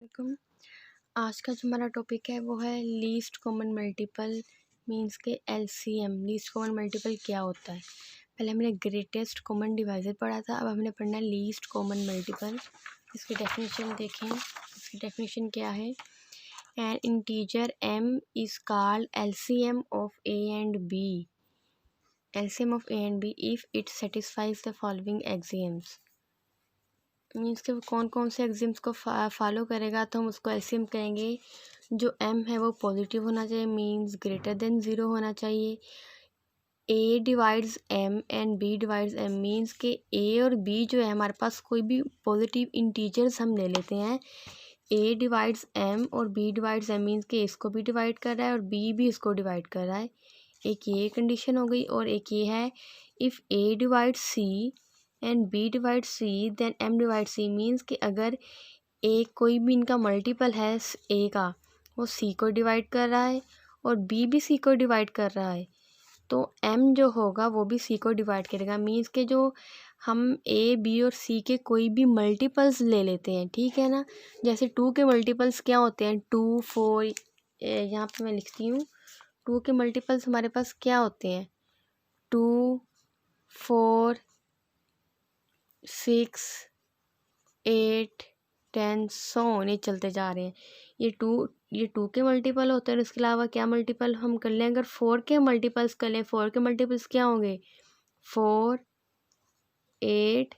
वालेकुम। आज का जो हमारा टॉपिक है वो है लीस्ट कॉमन मल्टीपल मींस के एलसीएम। लीस्ट कॉमन मल्टीपल क्या होता है? पहले हमने ग्रेटेस्ट कॉमन डिवाइज़र पढ़ा था, अब हमने पढ़ना है लीस्ट कॉमन मल्टीपल। इसकी डेफिनेशन देखें। इसकी डेफिनेशन क्या है? N integer m is called LCM of a and b। LCM of a and b if it satisfies the following axioms. Means के वो कौन कौन से एग्जिम्स को फॉलो करेगा तो हम उसको एलसीएम कहेंगे। जो m है वो पॉजिटिव होना चाहिए, मीन्स ग्रेटर देन ज़ीरो होना चाहिए। a divides m and b divides m, means के a और b जो है हमारे पास कोई भी पॉजिटिव इंटीजर्स हम ले लेते हैं। a डिवाइड्स m और b डिवाइड्स m, मीन्स के इसको भी डिवाइड कर रहा है और b भी इसको डिवाइड कर रहा है। एक ये कंडीशन हो गई और एक ये है if a divides c and b divide c then m divide c, means कि अगर a कोई भी इनका मल्टीपल है a का, वो c को डिवाइड कर रहा है और b भी c को डिवाइड कर रहा है, तो m जो होगा वो भी c को डिवाइड करेगा। मीन्स के जो हम a b और c के कोई भी मल्टीपल्स ले लेते हैं, ठीक है ना। जैसे 2 के मल्टीपल्स क्या होते हैं? 2 4, यहाँ पे मैं लिखती हूँ 2 के मल्टीपल्स हमारे पास क्या होते हैं? 2 4 6 8 10 सो ये चलते जा रहे हैं। ये टू के मल्टीपल होते हैं। इसके अलावा क्या मल्टीपल हम कर लें? अगर 4 के मल्टीपल्स कर लें, 4 के मल्टीपल्स क्या होंगे? 4 8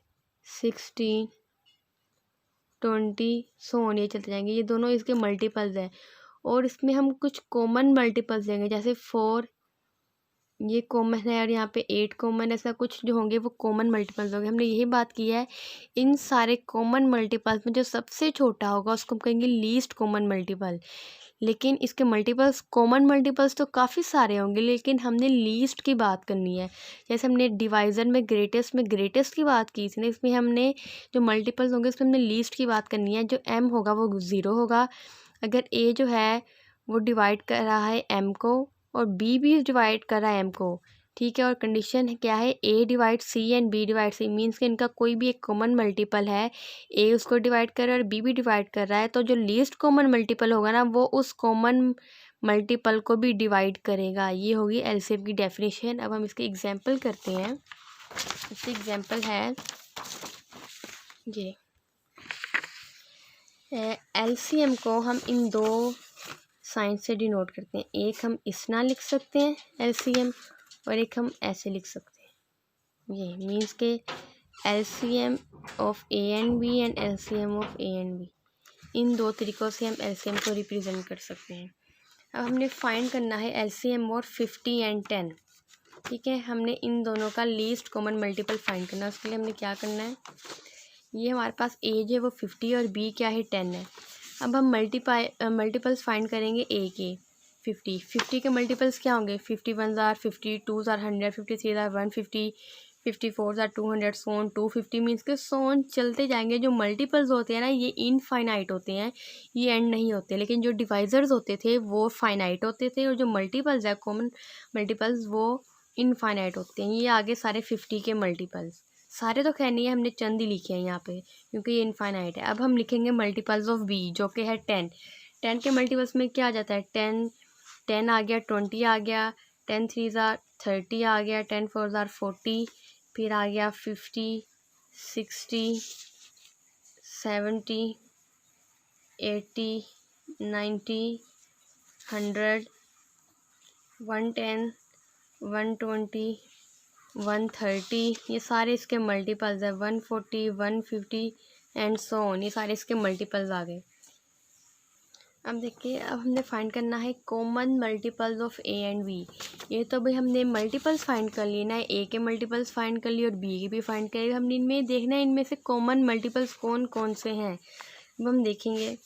16 20 सो ये चलते जाएंगे। ये दोनों इसके मल्टीपल्स हैं और इसमें हम कुछ कॉमन मल्टीपल्स लेंगे, जैसे 4 ये कॉमन है और यहाँ पे 8 कॉमन, ऐसा कुछ जो होंगे वो कॉमन मल्टीपल्स होंगे। हमने यही बात की है, इन सारे कॉमन मल्टीपल्स में जो सबसे छोटा होगा उसको हम कहेंगे लीस्ट कॉमन मल्टीपल। लेकिन इसके मल्टीपल्स, कॉमन मल्टीपल्स तो काफ़ी सारे होंगे, लेकिन हमने लीस्ट की बात करनी है। जैसे हमने डिवाइज़र में ग्रेटेस्ट की बात की थी ना, इसमें हमने जो मल्टीपल्स होंगे उसमें हमने लीस्ट की बात करनी है। जो m होगा वो 0 होगा। अगर a जो है वो डिवाइड कर रहा है m को और b भी डिवाइड कर रहा है m को, ठीक है। और कंडीशन क्या है? a divide c and b divide c, means कि इनका कोई भी एक कॉमन मल्टीपल है, a उसको डिवाइड कर रहा है और b भी डिवाइड कर रहा है, तो जो लीस्ट कॉमन मल्टीपल होगा ना वो उस कॉमन मल्टीपल को भी डिवाइड करेगा। ये होगी एलसीएम की डेफिनेशन। अब हम इसके एग्जांपल करते हैं। इसकी एग्जांपल है ये एलसीएम को हम इन दो साइन से डिनोट करते हैं। एक हम इस ना लिख सकते हैं एलसीएम और एक हम ऐसे लिख सकते हैं। ये मीन्स के LCM of A and B and LCM of A and B, इन दो तरीक़ों से हम एलसीएम को रिप्रेजेंट कर सकते हैं। अब हमने फाइंड करना है एलसीएम और 50 एंड 10, ठीक है। हमने इन दोनों का लीस्ट कॉमन मल्टीपल फाइंड करना है। उसके लिए हमने क्या करना है? ये हमारे पास ए जो है वो 50 और बी क्या है 10 है। अब हम मल्टीपल्स फाइंड करेंगे ए के। 50 के मल्टीपल्स क्या होंगे? 51 ज़ार 50, 2 ज़ार 100, 53 ज़ार 150, 54 ज़ार 200, सोन 250, मीन्स के सोन चलते जाएंगे। जो मल्टीपल्स होते हैं ना ये इनफाइनाइट होते हैं, ये एंड नहीं होते। लेकिन जो डिवाइज़र्स होते थे वो फाइनाइट होते थे और जो मल्टीपल्स है कॉमन मल्टीपल्स वो इनफाइनाइट होते हैं। ये आगे सारे 50 के मल्टीपल्स, सारे तो खैर नहीं है, हमने चंद ही लिखे हैं यहाँ पे क्योंकि ये इनफाइनाइट है। अब हम लिखेंगे मल्टीपल्स ऑफ बी जो कि है 10। 10 के मल्टीपल्स में क्या आ जाता है? 10 आ गया, 20 आ गया, 10 3 ज़ार 30 आ गया, 10 4 ज़ार 40, फिर आ गया 50 60 70 80 90 100 110 120 130, ये सारे इसके मल्टीपल्स है। 140 150 एंड सो ऑन, ये सारे इसके मल्टीपल्स आ गए। अब देखिए, अब हमने फाइंड करना है common multiples of A and B. ये तो भाई हमने मल्टीपल्स फाइंड कर लिए ना, ए के मल्टीपल्स फाइंड कर लिए और बी के भी फाइंड कर लिए। हमने इनमें देखना है इनमें से कॉमन मल्टीपल्स कौन कौन से हैं। अब हम देखेंगे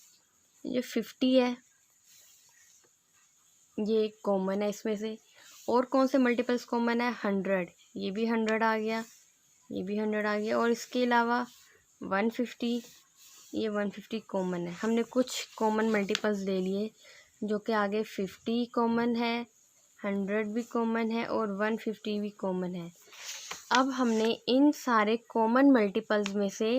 जो 50 है ये कॉमन है इसमें से। और कौन से मल्टीपल्स कॉमन है? 100, ये भी 100 आ गया, ये भी 100 आ गया। और इसके अलावा 150, ये 150 कॉमन है। हमने कुछ कॉमन मल्टीपल्स ले लिए जो कि आगे 50 कॉमन है, 100 भी कॉमन है और 150 भी कॉमन है। अब हमने इन सारे कॉमन मल्टीपल्स में से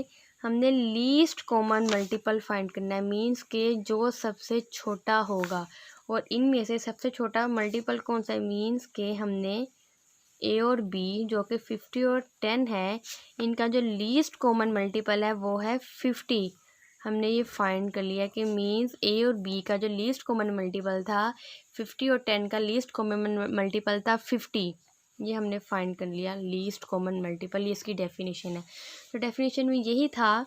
हमने लीस्ट कॉमन मल्टीपल फाइंड करना है, मीन्स के जो सबसे छोटा होगा, और इनमें से सबसे छोटा मल्टीपल कौन सा है, मीन्स के हमने ए और बी जो कि 50 और 10 है, इनका जो लीस्ट कॉमन मल्टीपल है वो है 50। हमने ये फाइंड कर लिया कि मीन्स ए और बी का जो लीस्ट कॉमन मल्टीपल था 50 और 10 का लीस्ट कॉमन मल्टीपल था 50। ये हमने फाइंड कर लिया लीस्ट कॉमन मल्टीपल, ये इसकी डेफिनेशन है। तो डेफिनेशन में यही था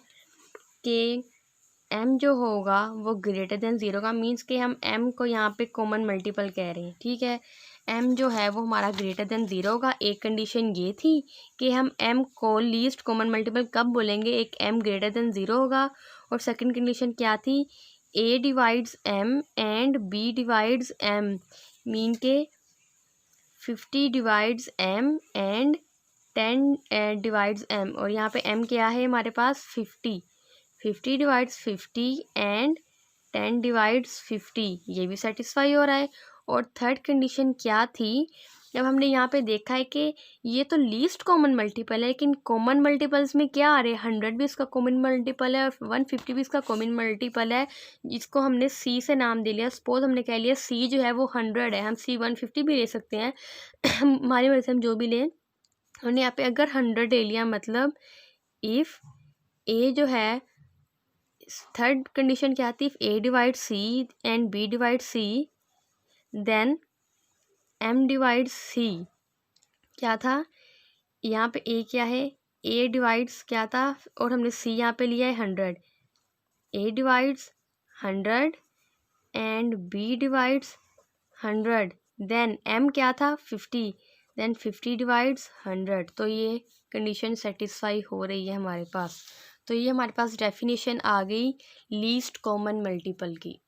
कि m जो होगा वो ग्रेटर देन ज़ीरो का, मीन्स कि हम m को यहाँ पे कॉमन मल्टीपल कह रहे हैं, ठीक है। m जो है वो हमारा ग्रेटर देन ज़ीरो होगा। एक कंडीशन ये थी कि हम m को लीस्ट कॉमन मल्टीपल कब बोलेंगे, एक m ग्रेटर देन ज़ीरो होगा। और सेकंड कंडीशन क्या थी, a divides m and b divides m, mean के 50 divides m and 10 divides m, और यहाँ पे m क्या है हमारे पास 50 डिवाइड्स 50 एंड 10 डिवाइड्स 50, ये भी सेटिस्फाई हो रहा है। और थर्ड कंडीशन क्या थी, जब हमने यहाँ पे देखा है कि ये तो लीस्ट कॉमन मल्टीपल है, लेकिन कॉमन मल्टीपल्स में क्या आ रहे हैं, 100 भी इसका कॉमन मल्टीपल है और 150 भी इसका कॉमन मल्टीपल है, जिसको हमने c से नाम दे लिया। सपोज हमने कह लिया c जो है वो 100 है, हम c 150 भी ले सकते हैं हमारी वजह से हम जो भी लें। हमने यहाँ पे अगर 100 ले लिया, मतलब इफ़ a जो है, थर्ड कंडीशन क्या थी, if a divide c and b divide c then m divide c। क्या था यहाँ पे a क्या है, a डिवाइड्स क्या था, और हमने c यहाँ पे लिया है 100, a divides 100 and b divides 100, then m क्या था 50, देन 50 डिवाइड्स 100। तो ये कंडीशन सेटिस्फाई हो रही है हमारे पास। तो ये हमारे पास डेफिनेशन आ गई लीस्ट कॉमन मल्टीपल की।